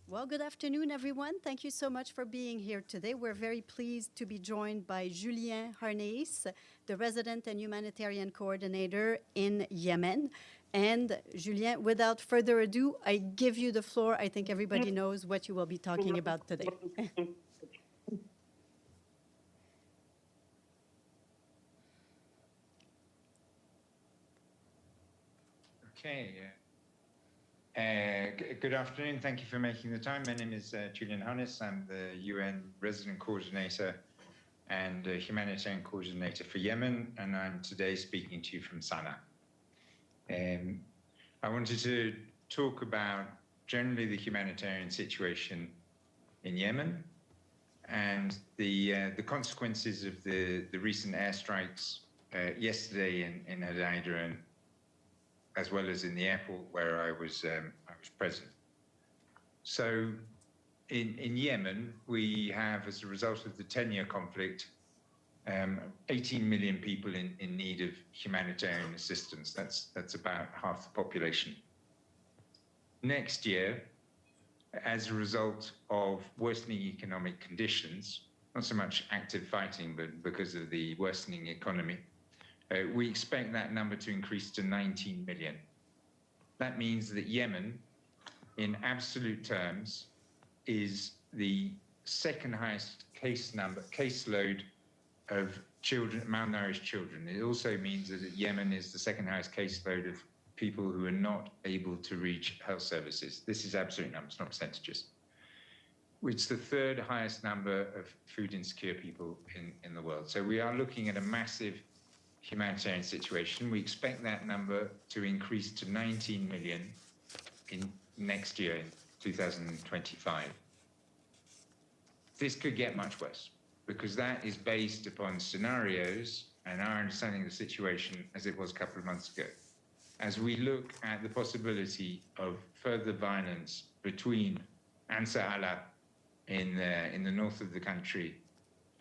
Well, good afternoon, everyone. Thank you so much for being here today. We're very pleased to be joined by Julien Harneis, the Resident and Humanitarian Coordinator in Yemen. And Julien, without further ado, I give you the floor. I think everybody knows what you will be talking about today. Okay. Good afternoon. Thank you for making the time. My name is Julien Harneis. I'm the UN Resident Coordinator and Humanitarian Coordinator for Yemen, and I'm today speaking to you from Sana'a. I wanted to talk about generally the humanitarian situation in Yemen and the consequences of the recent airstrikes yesterday in Hudaydah, and as well as in the airport where I was present. So in Yemen, we have, as a result of the 10-year conflict, 18 million people in need of humanitarian assistance. That's about half the population. Next year, as a result of worsening economic conditions, not so much active fighting, but because of the worsening economy, we expect that number to increase to 19 million. That means that Yemen, in absolute terms, is the second highest caseload of children, malnourished children. It also means that Yemen is the second highest caseload of people who are not able to reach health services. This is absolute numbers, not percentages. It's the third highest number of food insecure people in the world. So we are looking at a massive humanitarian situation. We expect that number to increase to 19 million in next year, in 2025. This could get much worse because that is based upon scenarios and our understanding of the situation as it was a couple of months ago. As we look at the possibility of further violence between Ansar Allah in the north of the country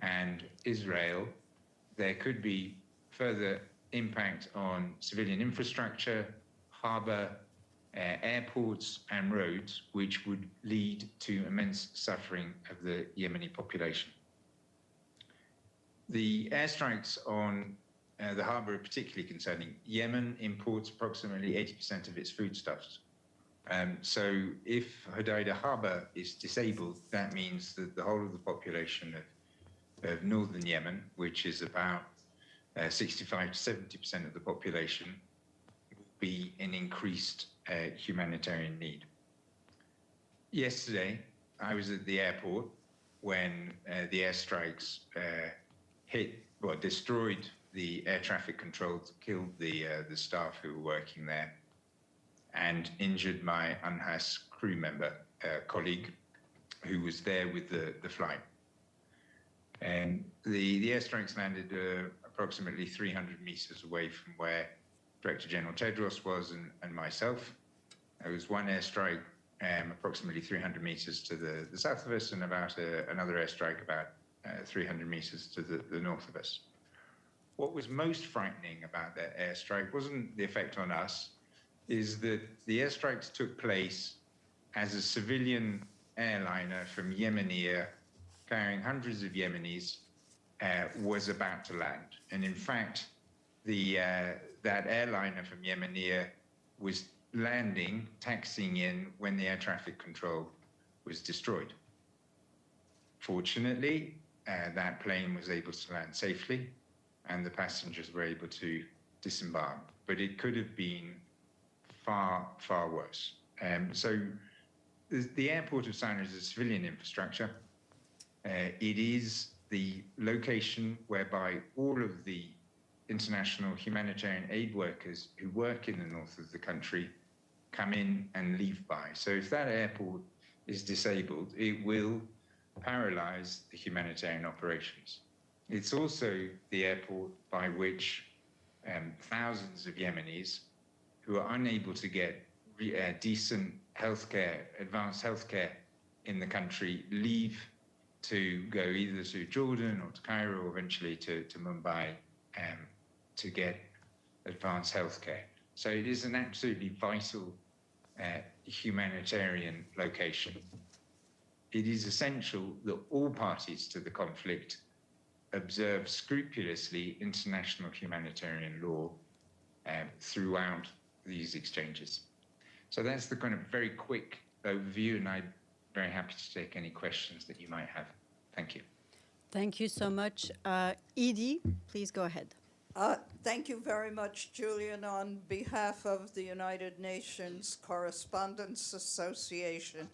and Israel, there could be further impact on civilian infrastructure, harbor, airports and roads, which would lead to immense suffering of the Yemeni population. The airstrikes on the harbor are particularly concerning. Yemen imports approximately 80% of its foodstuffs. So if Hudaydah harbor is disabled, that means that the whole of the population of northern Yemen, which is about 65 to 70% of the population, will be in increased humanitarian need. Yesterday, I was at the airport when the airstrikes destroyed the air traffic controls, killed the staff who were working there, and injured my UNHAS crew member, colleague, who was there with the flight. And the airstrikes landed approximately 300 meters away from where Director General Tedros was and myself. There was one airstrike approximately 300 meters to the south of us, and about another airstrike about 300 meters to the north of us. What was most frightening about that airstrike wasn't the effect on us, is that the airstrikes took place as a civilian airliner from Yemen Air, carrying hundreds of Yemenis, was about to land. And in fact, that airliner from Yemen Air was landing, taxiing in when the air traffic control was destroyed. Fortunately, that plane was able to land safely and the passengers were able to disembark, but it could have been far, far worse. So the airport of Sana'a is a civilian infrastructure. It is the location whereby all of the international humanitarian aid workers who work in the north of the country come in and leave by. So if that airport is disabled, it will paralyze the humanitarian operations. It's also the airport by which thousands of Yemenis who are unable to get decent healthcare, advanced healthcare in the country, leave to go either to Jordan or to Cairo or eventually to Mumbai to get advanced healthcare. So it is an absolutely vital humanitarian location. it is essential that all parties to the conflict observe scrupulously international humanitarian law throughout these exchanges. So that's the kind of very quick overview, and I'm very happy to take any questions that you might have. Thank you. Thank you so much. Edie, please go ahead. Thank you very much, Julian. On behalf of the United Nations Correspondents Association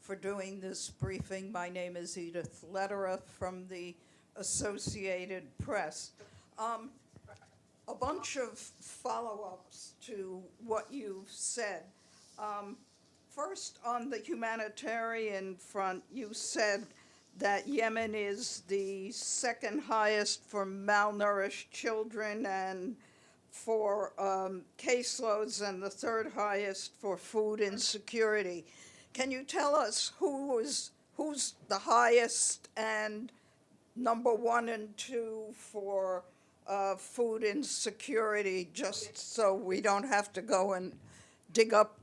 for doing this briefing. My name is Edith Lederer from the Associated Press. A bunch of follow-ups to what you've said. First, on the humanitarian front, you said that Yemen is the second highest for malnourished children and for caseloads, and the third highest for food insecurity. Can you tell us who's the highest and number 1 and 2 for food insecurity, just so we don't have to go and dig up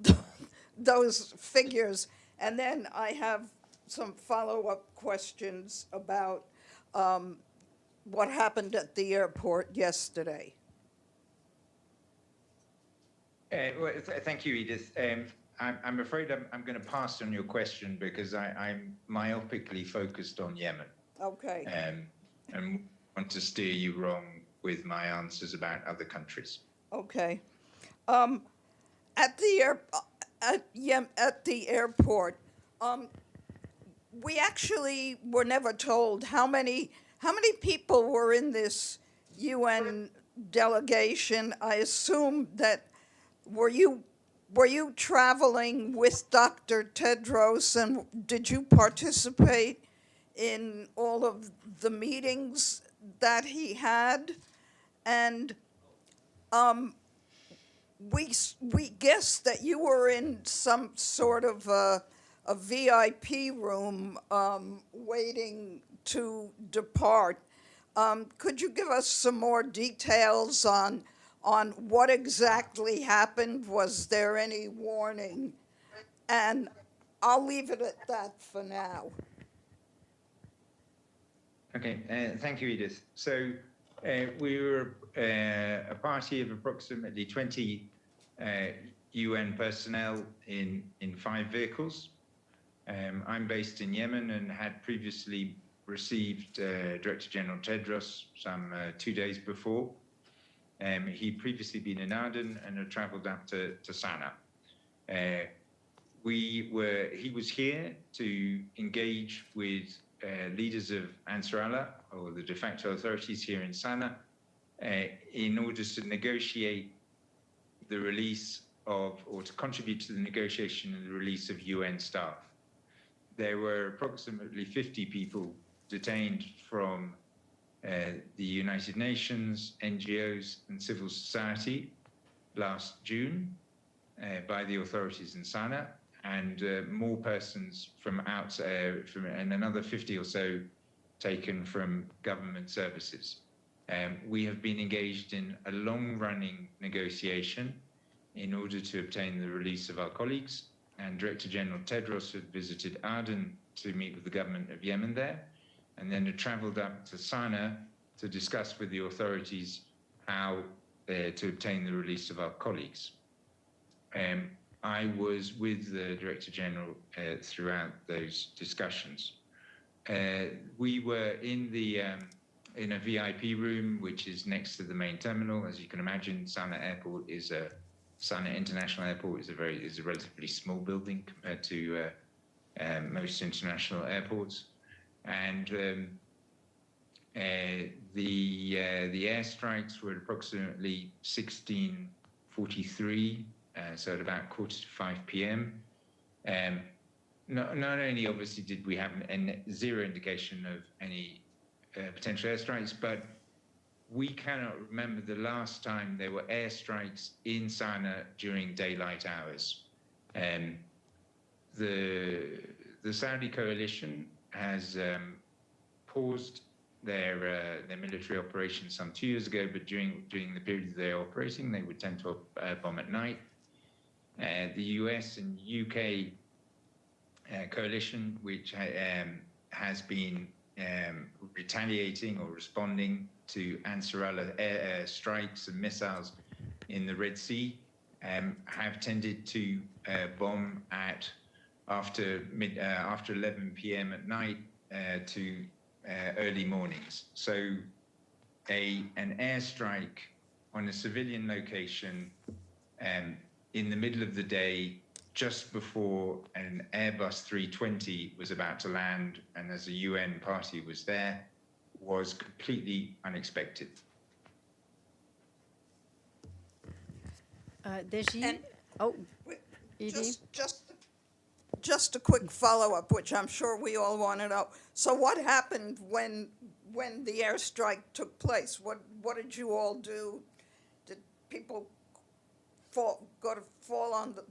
those figures? And then I have some follow-up questions about what happened at the airport yesterday. Thank you, Edith. I'm afraid I'm going to pass on your question because I'm myopically focused on Yemen. Okay. And want to steer you wrong with my answers about other countries. Okay. At the airport, we actually were never told how many people were in this UN delegation. I assume that were you traveling with Dr. Tedros, and did you participate in all of the meetings that he had? And we guessed that you were in some sort of a VIP room waiting to depart. Could you give us some more details on what exactly happened? Was there any warning? And I'll leave it at that for now. Okay, thank you, Edith. So we were a party of approximately 20 UN personnel in 5 vehicles. I'm based in Yemen and had previously received Director General Tedros some 2 days before. He'd previously been in Aden and had traveled up to Sana'a. He was here to engage with leaders of Ansar Allah, or the de facto authorities here in Sana'a, in order to negotiate the release of, or to contribute to the negotiation and the release of UN staff. There were approximately 50 people detained from the United Nations, NGOs, and civil society last June by the authorities in Sana'a, and more persons from outside, and another 50 or so taken from government services. We have been engaged in a long-running negotiation in order to obtain the release of our colleagues, and Director General Tedros had visited Aden to meet with the government of Yemen there, and then had traveled up to Sana'a to discuss with the authorities how to obtain the release of our colleagues. I was with the Director General throughout those discussions. We were in a VIP room, which is next to the main terminal. As you can imagine, Sana'a International Airport is a relatively small building compared to most international airports, and the airstrikes were at approximately 16:43, so at about 4:45 p.m. Not only obviously did we have zero indication of any potential airstrikes, but we cannot remember the last time there were airstrikes in Sana'a during daylight hours. The Saudi coalition has paused their military operations some 2 years ago, but during the period they're operating, they would tend to bomb at night. The US and UK coalition, which has been retaliating or responding to Ansarallah air strikes and missiles in the Red Sea, have tended to bomb after 11 p.m. at night to early mornings. So an airstrike on a civilian location in the middle of the day, just before an Airbus 320 was about to land, and as a UN party was there, was completely unexpected. Deji? And- Oh, Edie? Just a quick follow-up, which I'm sure we all want to know. So what happened when the airstrike took place? What did you all do? Did people fall on the,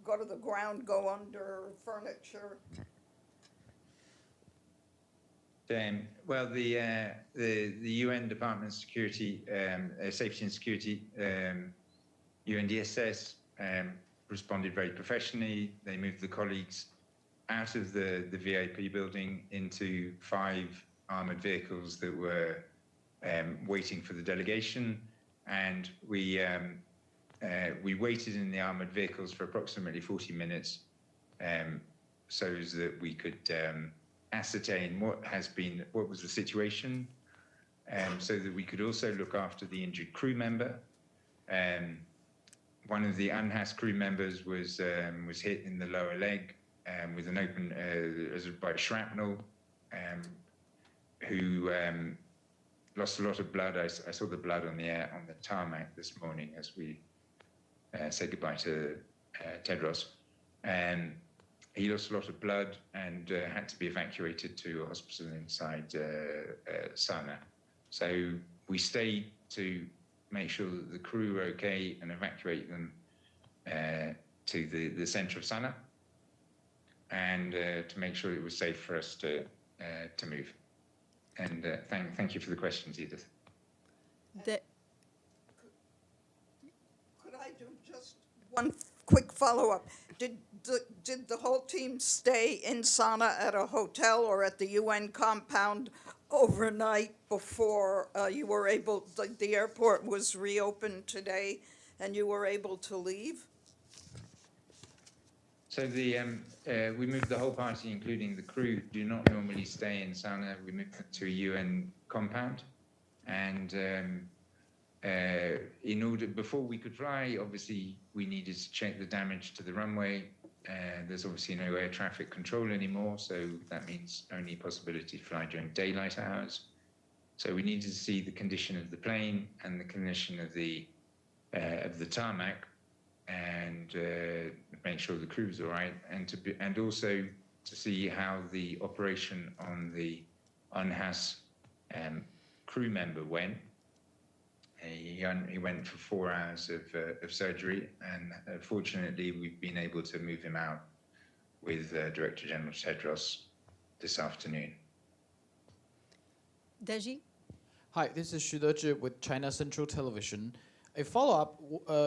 go to the ground, go under furniture? Well, the UN Department of Security, Safety and Security, UNDSS, responded very professionally. They moved the colleagues out of the VIP building into 5 armored vehicles that were waiting for the delegation, and we waited in the armored vehicles for approximately 40 minutes, so that we could ascertain what was the situation, so that we could also look after the injured crew member. One of the UNHAS crew members was hit in the lower leg with an open by shrapnel, who lost a lot of blood. I saw the blood on the tarmac this morning as we said goodbye to Tedros. He lost a lot of blood and had to be evacuated to a hospital inside Sana'a. So we stayed to make sure that the crew were okay and evacuate them to the center of Sana'a, and to make sure it was safe for us to move. And thank you for the questions, Edith. Could I do just one quick follow-up? Did the whole team stay in Sana'a at a hotel or at the UN compound overnight before you were able, the airport was reopened today and you were able to leave? So we moved the whole party, including the crew, do not normally stay in Sana'a. We moved them to a UN compound, and before we could fly, obviously we needed to check the damage to the runway. There's obviously no air traffic control anymore, so that means only possibility to fly during daylight hours. So we needed to see the condition of the plane and the condition of the tarmac, and make sure the crew was all right, and also to see how the operation on the UNHAS crew member went. He went for 4 hours of surgery, and fortunately we've been able to move him out with Director General Tedros this afternoon. Deji? Hi, this is Xu Dezhi with China Central Television. A follow-up,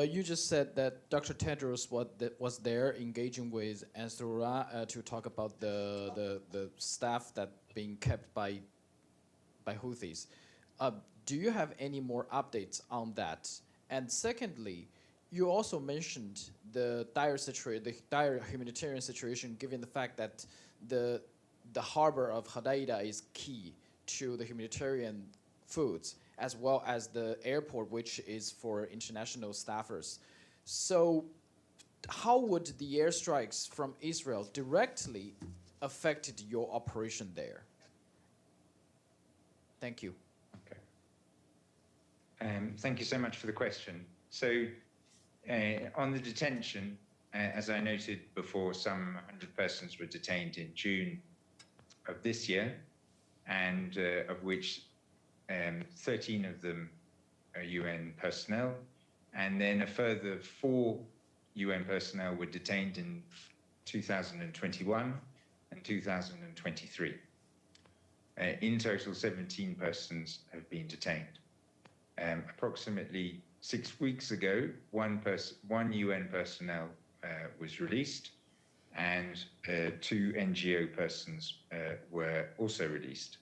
you just said that Dr. Tedros was there engaging with Ansarallah to talk about the staff that being kept by Houthis. Do you have any more updates on that? And secondly, you also mentioned the dire humanitarian situation, given the fact that the harbor of Hudaydah is key to the humanitarian foods, as well as the airport, which is for international staffers. So how would the airstrikes from Israel directly affected your operation there? Thank you. Okay. Thank you so much for the question. So on the detention, as I noted before, some 100 persons were detained in June of this year, and of which 13 of them are UN personnel, and then a further 4 UN personnel were detained in 2021 and 2023. In total, 17 persons have been detained. Approximately 6 weeks ago, one UN personnel was released, and 2 NGO persons were also released.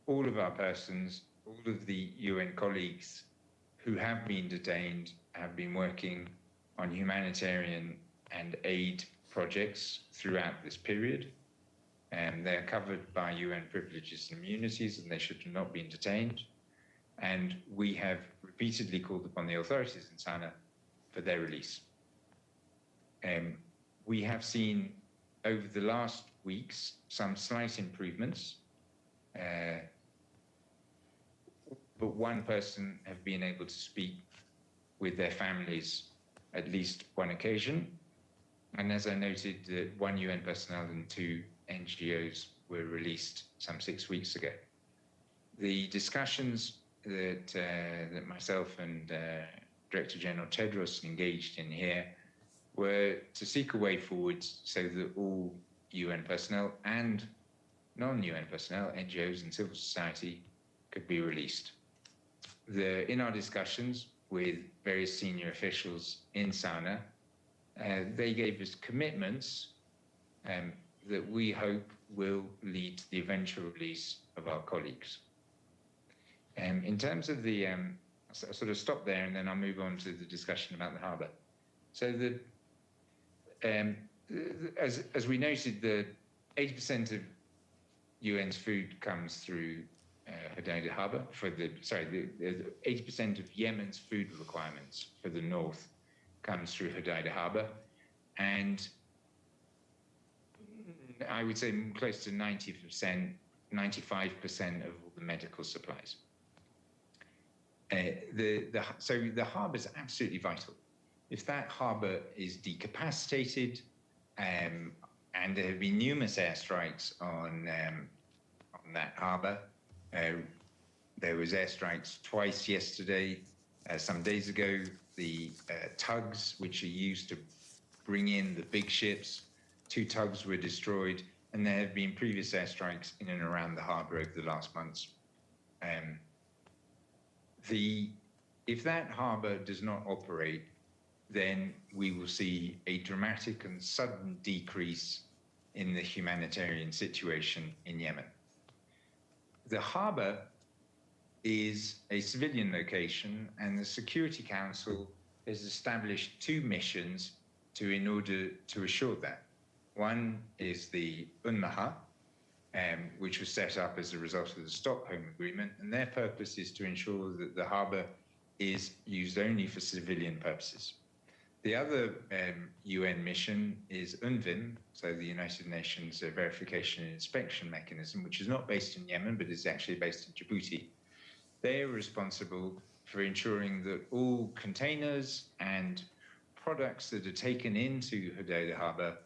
All of our persons, all of the UN colleagues who have been detained have been working on humanitarian and aid projects throughout this period. And they're covered by UN privileges and immunities, and they should not have been detained. And we have repeatedly called upon the authorities in Sana'a for their release. We have seen over the last weeks some slight improvements, but one person have been able to speak with their families at least one occasion. And as I noted, 1 UN personnel and 2 NGOs were released some 6 weeks ago. The discussions that myself and Director General Tedros engaged in here were to seek a way forward so that all UN personnel and non-UN personnel, NGOs and civil society, could be released. In our discussions with various senior officials in Sana'a, they gave us commitments that we hope will lead to the eventual release of our colleagues. In terms of the, I'll sort of stop there and then I'll move on to the discussion about the harbour. So as we noted, the 80% of UN's food comes through Hudaydah harbour. The 80% of Yemen's food requirements for the north comes through Hudaydah harbour, and I would say close to 90%, 95% of all the medical supplies. So the harbour is absolutely vital. If that harbour is decapacitated, and there have been numerous airstrikes on that harbour. There was airstrikes twice yesterday. Some days ago, the tugs, which are used to bring in the big ships, 2 tugs were destroyed, and there have been previous airstrikes in and around the harbour over the last months. If that harbour does not operate, then we will see a dramatic and sudden decrease in the humanitarian situation in Yemen. The harbour is a civilian location, and the Security Council has established 2 missions in order to assure that. One is the UNMAHA, which was set up as a result of the Stockholm Agreement, and their purpose is to ensure that the harbour is used only for civilian purposes. The other UN mission is UNVIM, so the United Nations Verification and Inspection Mechanism, which is not based in Yemen, but is actually based in Djibouti. They are responsible for ensuring that all containers and products that are taken into Hudaydah harbour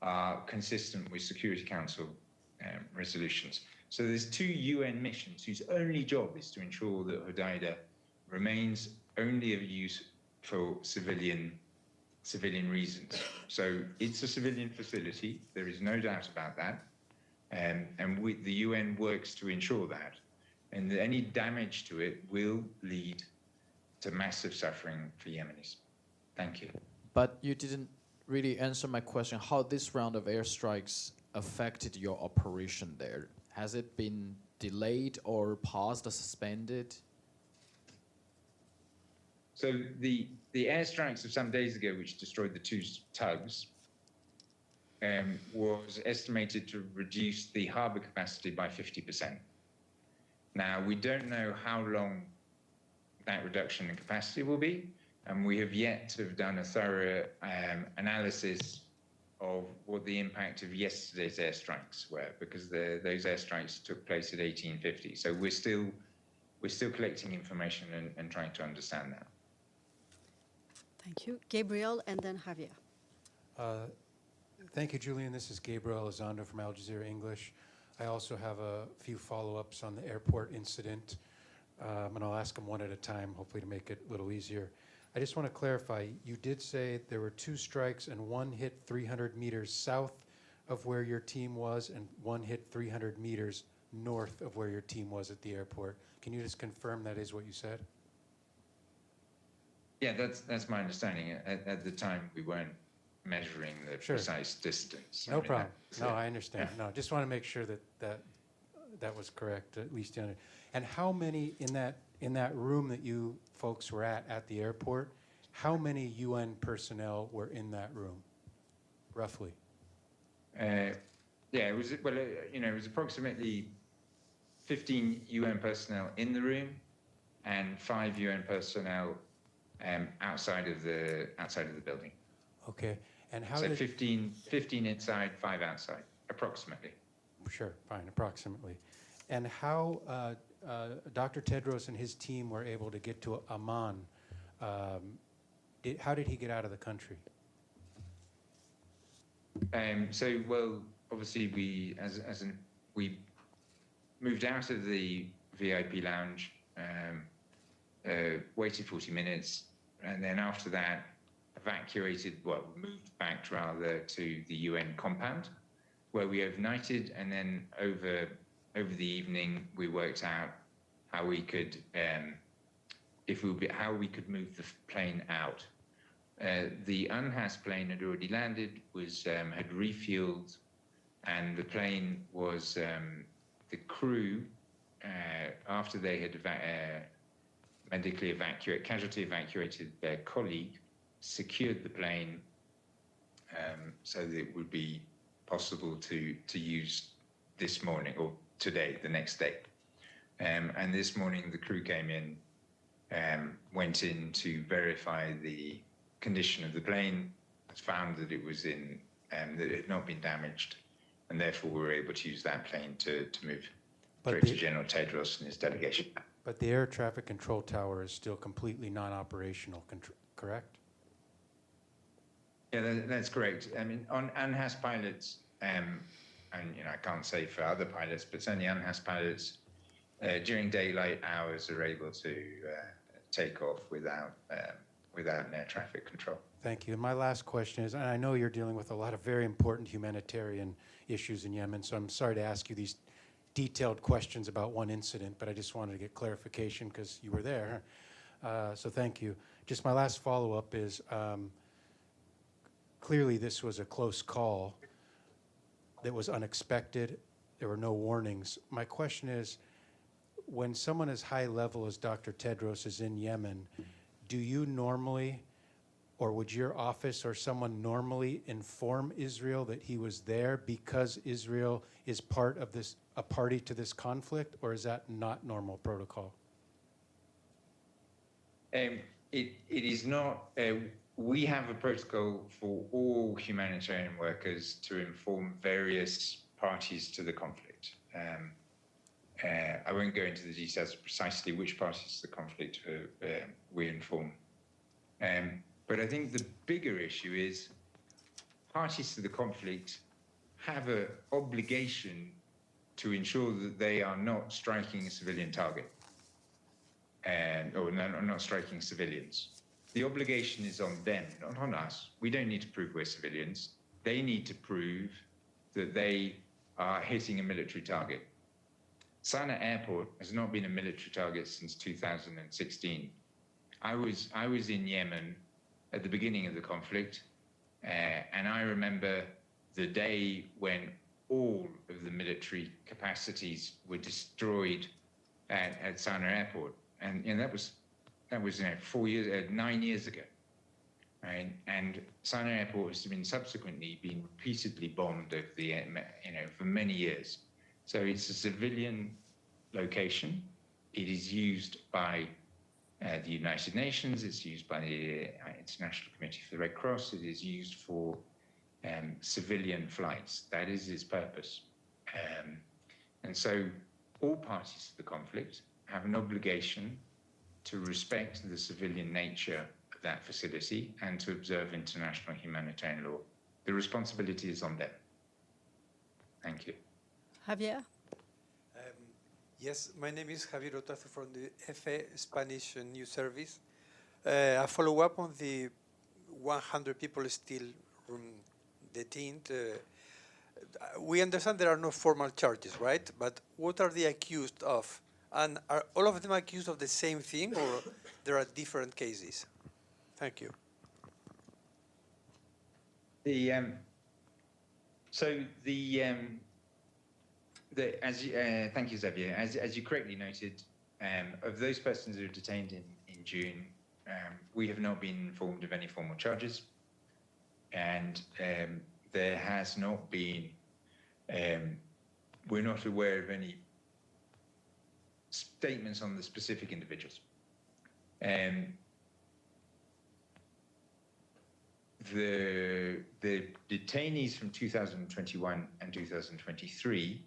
are consistent with Security Council resolutions. So there's 2 UN missions whose only job is to ensure that Hudaydah remains only of use for civilian reasons. So it's a civilian facility, there is no doubt about that, and the UN works to ensure that, and any damage to it will lead to massive suffering for Yemenis. Thank you. But you didn't really answer my question, how this round of airstrikes affected your operation there. Has it been delayed or paused or suspended? So the airstrikes of some days ago, which destroyed the 2 tugs, was estimated to reduce the harbour capacity by 50%. Now, we don't know how long that reduction in capacity will be, and we have yet to have done a thorough analysis of what the impact of yesterday's airstrikes were, because those airstrikes took place at 1850. So we're still collecting information and trying to understand that. Thank you. Gabriel and then Javier. Thank you, Julian. This is Gabriel Elizondo from Al Jazeera English. I also have a few follow-ups on the airport incident, and I'll ask them one at a time, hopefully to make it a little easier. I just want to clarify, you did say there were 2 strikes and one hit 300 meters south of where your team was and one hit 300 meters north of where your team was at the airport. Can you just confirm that is what you said? Yeah, that's my understanding. At the time, we weren't measuring the Sure. precise distance. No I mean, problem. that's No, it. I understand. No, just want to make sure that was correct, at least. And how many in that room that you folks were at the airport, how many UN personnel were in that room, roughly? Yeah, it was it was approximately 15 UN personnel in the room, and 5 UN personnel outside of the building. Okay. And how So did 15 inside, 5 outside, approximately. Sure, fine, approximately. And how Dr. Tedros and his team were able to get to Amman, how did he get out of the country? Well, obviously we moved out of the VIP lounge, waited 40 minutes, and then after that moved back rather to the UN compound, where we overnighted, and then over the evening we worked out how we could move the plane out. The Unhas plane had already landed, had refueled, and the plane was the crew after they had casualty evacuated their colleague, secured the plane so that it would be possible to use this morning or today, the next day. And this morning the crew came in, went in to verify the condition of the plane, found that it was that it had not been damaged, and therefore we were able to use that plane to move Director General Tedros and his delegation. But the air traffic control tower is still completely non-operational, correct? Yeah, that's correct. I mean, on Unhas pilots, and I can't say for other pilots, but certainly Unhas pilots during daylight hours are able to take off without an air traffic control. Thank you. And my last question is, and I know you're dealing with a lot of very important humanitarian issues in Yemen, so I'm sorry to ask you these detailed questions about one incident, but I just wanted to get clarification because you were there. So thank you. Just my last follow-up is, clearly this was a close call that was unexpected. There were no warnings. My question is, when someone as high level as Dr. Tedros is in Yemen, do you normally, or would your office or someone normally inform Israel that he was there because Israel is a party to this conflict, or is that not normal protocol? It is not. We have a protocol for all humanitarian workers to inform various parties to the conflict. I won't go into the details of precisely which parties to the conflict we inform. But I think the bigger issue is parties to the conflict have an obligation to ensure that they are not striking a civilian target or not striking civilians. The obligation is on them, not on us. We don't need to prove we're civilians. They need to prove that they are hitting a military target. Sana'a Airport has not been a military target since 2016. I was in Yemen at the beginning of the conflict, and I remember the day when all of the military capacities were destroyed at Sana'a Airport, and that was 9 years ago, right? And Sana'a Airport has been subsequently been repeatedly bombed over for many years. So it's a civilian location. It is used by the United Nations. It's used by the International Committee for the Red Cross. It is used for civilian flights. That is its purpose. And so all parties to the conflict have an obligation to respect the civilian nature of that facility and to observe international humanitarian law. The responsibility is on them. Thank you. Javier? Yes, my name is Javier Otazu from the FA Spanish News Service. A follow-up on the 100 people still detained. We understand there are no formal charges, right? But what are they accused of? And are all of them accused of the same thing, or there are different cases? Thank you. The so thank you, Xavier. As you correctly noted, of those persons who were detained in June, we have not been informed of any formal charges, and there has not been. We're not aware of any statements on the specific individuals. The detainees from 2021 and 2023,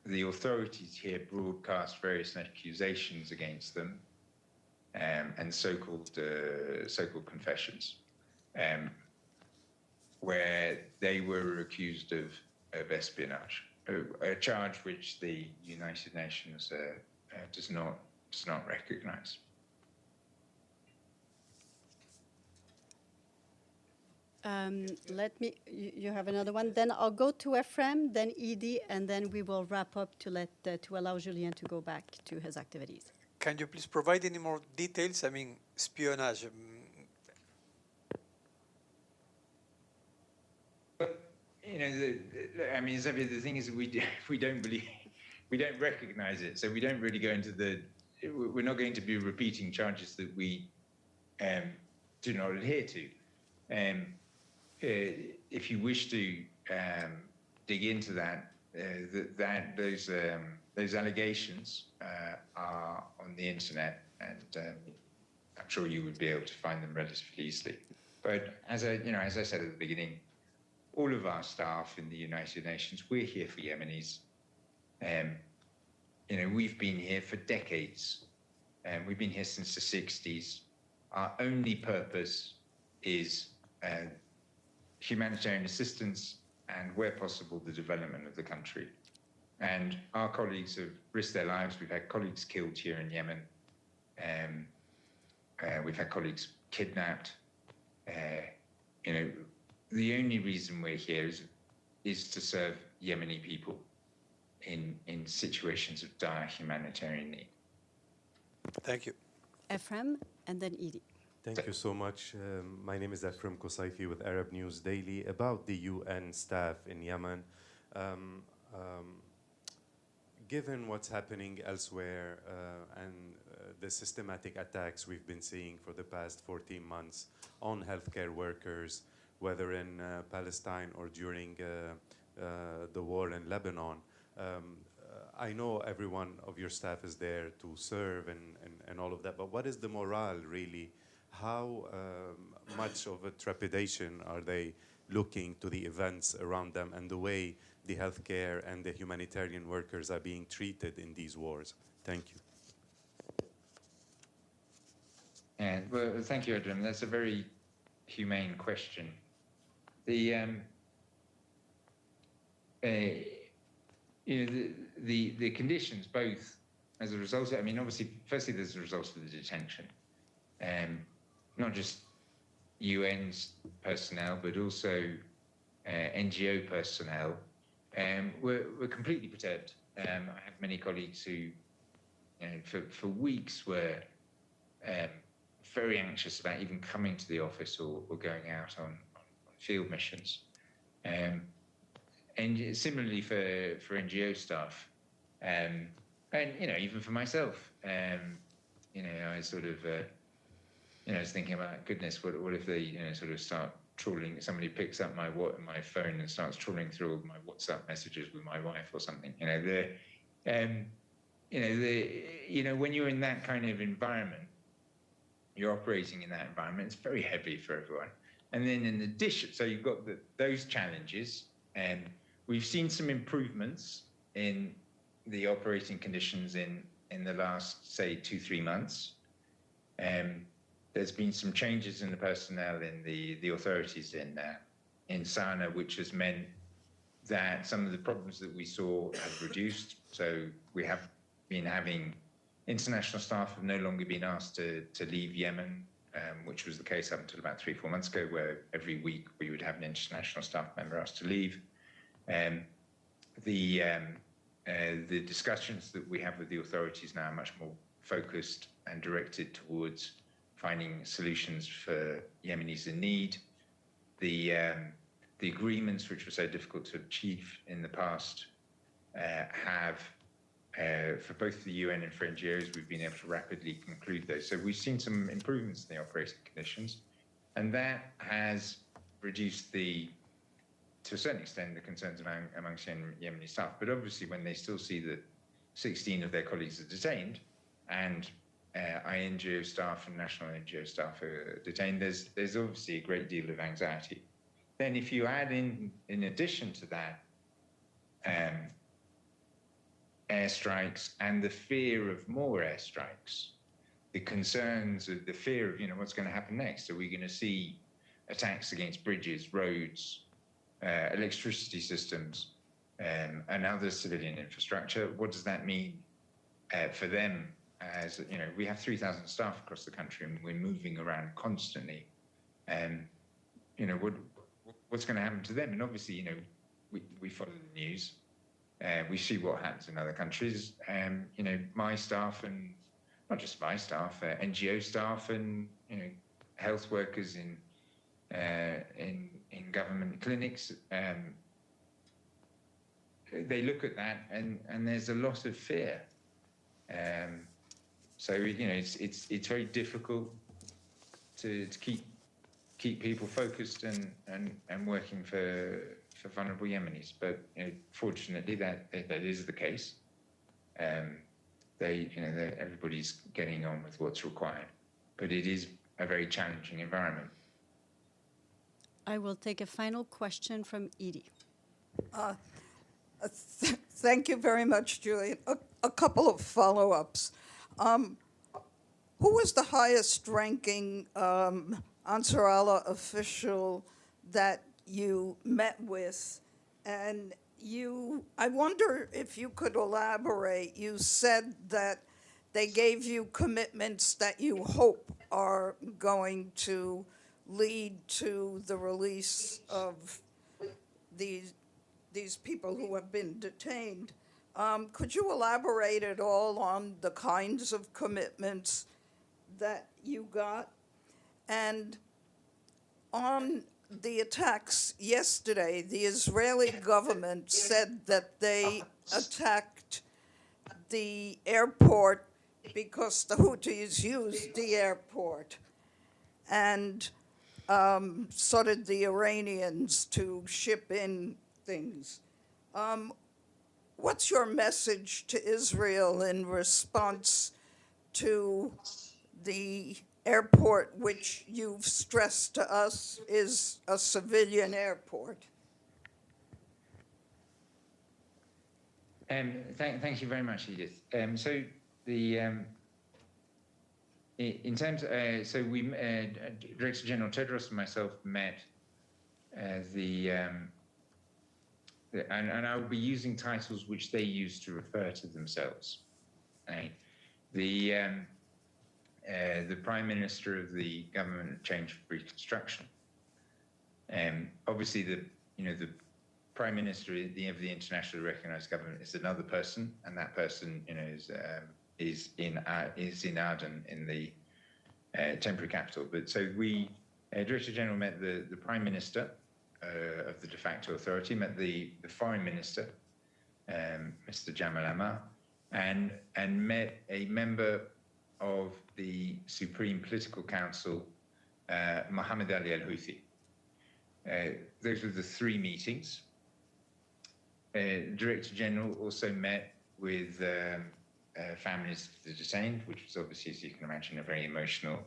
the authorities here broadcast various accusations against them, and so-called confessions, where they were accused of espionage, a charge which the United Nations does not recognize. Let me, you have another one. Then I'll go to Ephraim, then Edie, and then we will wrap up to allow Julien to go back to his activities. Can you please provide any more details? I mean, espionage. You know, I mean, Xavier, the thing is, we don't recognize it, so we don't really go into we're not going to be repeating charges that we do not adhere to. If you wish to dig into that, those allegations are on the internet, and I'm sure you would be able to find them relatively easily. But as I said at the beginning, all of our staff in the United Nations, we're here for Yemenis. You know, we've been here for decades, and we've been here since the 60s. Our only purpose is humanitarian assistance and, where possible, the development of the country. And our colleagues have risked their lives. We've had colleagues killed here in Yemen. We've had colleagues kidnapped. You know, the only reason we're here is to serve Yemeni people in situations of dire humanitarian need. Thank you. Ephraim, and then Edie. Thank you so much. My name is Ephraim Kosaifi with Arab News Daily. About the UN staff in Yemen, given what's happening elsewhere and the systematic attacks we've been seeing for the past 14 months on healthcare workers, whether in Palestine or during the war in Lebanon, I know every one of your staff is there to serve and all of that, but what is the morale really? How much of a trepidation are they looking to the events around them and the way the healthcare and the humanitarian workers are being treated in these wars? Thank you. And well, thank you, Adrian. That's a very humane question. The the conditions, both as a result of, I mean, obviously, firstly, there's a result of the detention, not just UN's personnel, but also NGO personnel. We're completely perturbed. I have many colleagues who, for weeks were very anxious about even coming to the office or going out on field missions. And similarly for NGO staff, and even for myself, I sort of, I was thinking about, goodness, what if they, sort of start trawling? Somebody picks up my phone and starts trawling through all my WhatsApp messages with my wife or something. When you're in that kind of environment, you're operating in that environment. It's very heavy for everyone. And then in addition, so you've got those challenges, and we've seen some improvements in the operating conditions in the last, say, 2-3 months. There's been some changes in the personnel in the authorities in Sana, which has meant that some of the problems that we saw have reduced. So we have been having international staff have no longer been asked to leave Yemen, which was the case up until about 3-4 months ago, where every week we would have an international staff member asked to leave. The discussions that we have with the authorities now are much more focused and directed towards finding solutions for Yemenis in need. the agreements which were so difficult to achieve in the past have, for both the UN and for NGOs, we've been able to rapidly conclude those. So we've seen some improvements in the operating conditions, and that has reduced to a certain extent, the concerns amongst Yemeni staff. But obviously, when they still see that 16 of their colleagues are detained, and NGO staff and national NGO staff are detained, there's obviously a great deal of anxiety. Then if you add in addition to that, airstrikes and the fear of more airstrikes, the concerns of the fear of, what's going to happen next? Are we going to see attacks against bridges, roads, electricity systems, and other civilian infrastructure? What does that mean for them? As we have 3,000 staff across the country, and we're moving around constantly. What's going to happen to them? And obviously, we follow the news. We see what happens in other countries. My staff, and not just my staff, NGO staff, and health workers in government clinics. They look at that, and there's a lot of fear. So it's very difficult to keep people focused and working for vulnerable Yemenis. But fortunately, that is the case. Everybody's getting on with what's required, but it is a very challenging environment. I will take a final question from Edie. Thank you very much, Julian. A couple of follow-ups. Who was the highest-ranking Ansar Allah official that you met with? And I wonder if you could elaborate. You said that they gave you commitments that you hope are going to lead to the release of these people who have been detained. Could you elaborate at all on the kinds of commitments that you got? And on the attacks yesterday, the Israeli government said that they attacked the airport because the Houthis used the airport. And so did the Iranians to ship in things. What's your message to Israel in response to the airport, which you've stressed to us is a civilian airport? Thank you very much, Edith. So in terms, so we, Director General Tedros and myself met and I'll be using titles which they use to refer to themselves. The Prime Minister of the Government of Change for Reconstruction. Obviously, the Prime Minister of the internationally recognized government is another person, and that person, is in Aden, in the temporary capital. But so we, Director General met the Prime Minister of the de facto authority, met the Foreign Minister, Mr. Jamal Amar, and met a member of the Supreme Political Council, Mohammed Ali al-Houthi. Those were the three meetings. Director General also met with families of the detained, which was obviously, as you can imagine, a very emotional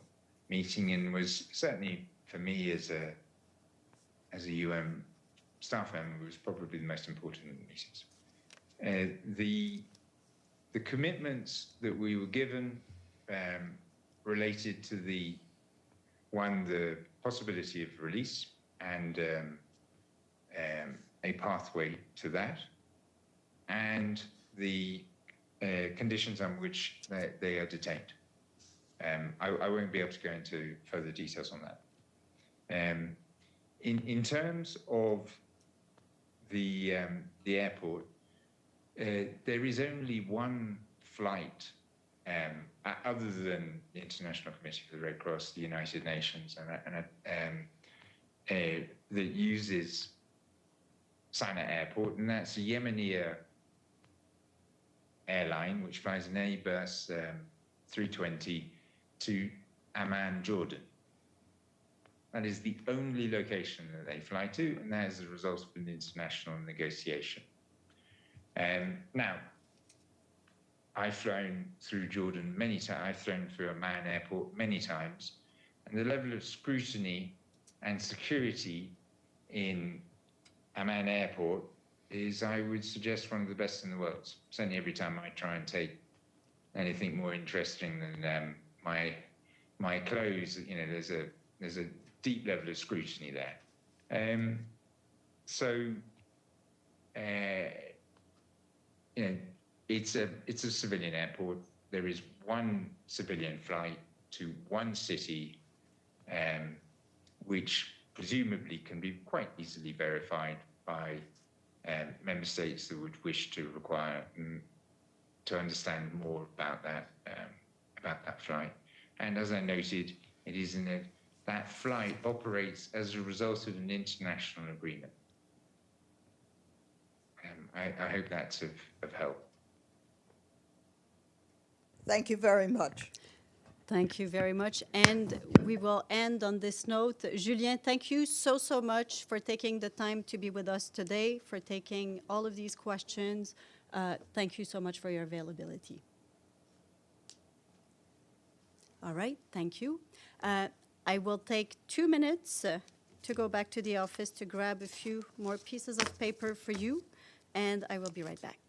meeting, and was certainly for me as a UN staff member was probably the most important of the meetings. The commitments that we were given related to the possibility of release and a pathway to that, and the conditions on which they are detained. I won't be able to go into further details on that. In terms of the airport, there is only one flight other than the International Committee for the Red Cross, the United Nations, that uses Sana'a Airport, and that's a Yemeni airline which flies an Airbus 320 to Amman, Jordan. That is the only location that they fly to, and that is a result of an international negotiation. Now, I've flown through Jordan many times. I've flown through Amman Airport many times, and the level of scrutiny and security in Amman Airport is, I would suggest, one of the best in the world. Certainly every time I try and take anything more interesting than my clothes, you know, there's a deep level of scrutiny there. You know, it's a civilian airport. There is one civilian flight to one city, which presumably can be quite easily verified by member states that would wish to require to understand more about that flight. And as I noted, it is that flight operates as a result of an international agreement. I hope that's of help. Thank you very much. Thank you very much. And we will end on this note. Julien, thank you so much for taking the time to be with us today, for taking all of these questions. Thank you so much for your availability. All right, thank you. I will take 2 minutes to go back to the office to grab a few more pieces of paper for you, and I will be right back.